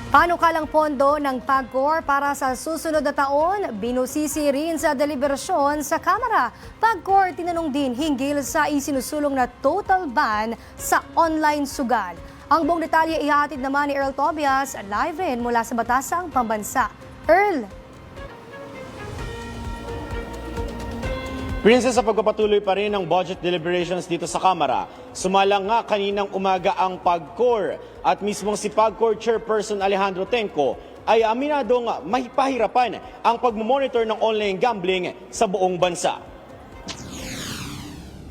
Panukalang pondo ng PAGCOR para sa susunod na taon, binusisi rin sa deliberasyon sa Kamara. PAGCOR tinanong din hinggil sa isinusulong na total ban sa online sugal. Ang buong detalye ihatid naman ni Earl Tobias, live rin mula sa Batasang Pambansa. Earl! Princess, sa pagpapatuloy pa rin ng budget deliberations dito sa Kamara, sumalang nga kaninang umaga ang PAGCOR at mismong si PAGCOR Chairperson Alejandro Tenco ay aminadong mahipahirapan ang pagmomonitor ng online gambling sa buong bansa.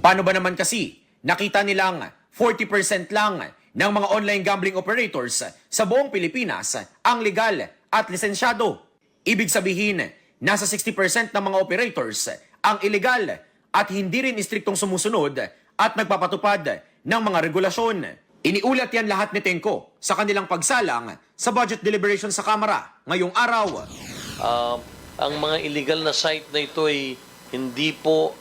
Paano ba naman kasi nakita nilang 40% lang ng mga online gambling operators sa buong Pilipinas ang legal at lisensyado? Ibig sabihin, nasa 60% ng mga operators ang illegal at hindi rin istriktong sumusunod at nagpapatupad ng mga regulasyon. Iniulat yan lahat ni Tenco sa kanilang pagsalang sa budget deliberation sa Kamara ngayong araw. Ang mga illegal na site na ito ay hindi po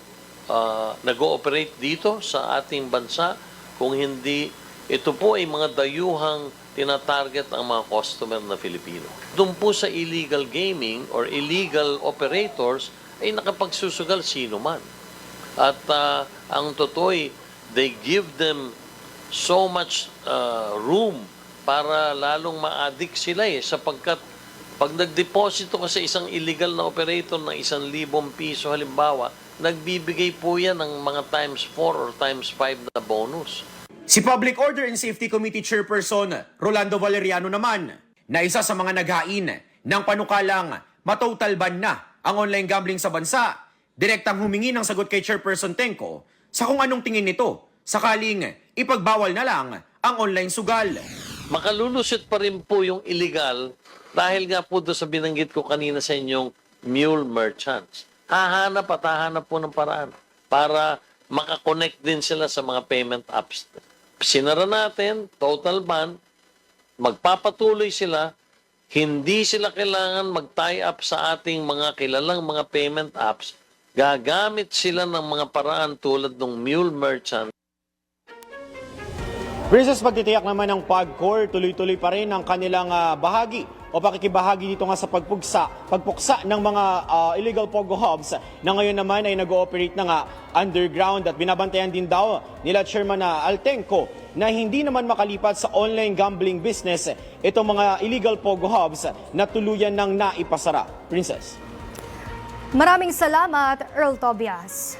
nag-ooperate dito sa ating bansa. Kung hindi, ito po ay mga dayuhang tinatarget ang mga customer na Filipino. Doon po sa illegal gaming or illegal operators, ay nakapagsusugal sino man. At ang totoo, they give them so much room para lalong ma-addict sila sapagkat pag nagdeposito ka sa isang illegal na operator ng 1,000 piso halimbawa, nagbibigay po yan ng mga times 4 or times 5 na bonus. Si Public Order and Safety Committee Chairperson Rolando Valeriano naman na isa sa mga naghain ng panukalang matotal ban na ang online gambling sa bansa, direktang humingi ng sagot kay Chairperson Tenco sa kung anong tingin nito sakaling ipagbawal na lang ang online sugal. Makalulusit pa rin po yung illegal dahil nga po doon sa binanggit ko kanina sa inyong mule merchants. Hahanap at hahanap po ng paraan para makakonect din sila sa mga payment apps. Sinara natin, total ban, magpapatuloy sila. Hindi sila kailangan mag-tie up sa ating mga kilalang mga payment apps. Gagamit sila ng mga paraan tulad ng mule merchant. Princess, pagtitiyak naman ng PAGCOR, tuloy-tuloy pa rin ang kanilang bahagi o pakikibahagi dito nga sa pagpuksa ng mga illegal Pogo hubs na ngayon naman ay nag-ooperate na nga underground at binabantayan din daw nila Chairman Altenco na hindi naman makalipat sa online gambling business itong mga illegal Pogo hubs na tuluyan ng naipasara. Princess. Maraming salamat, Earl Tobias.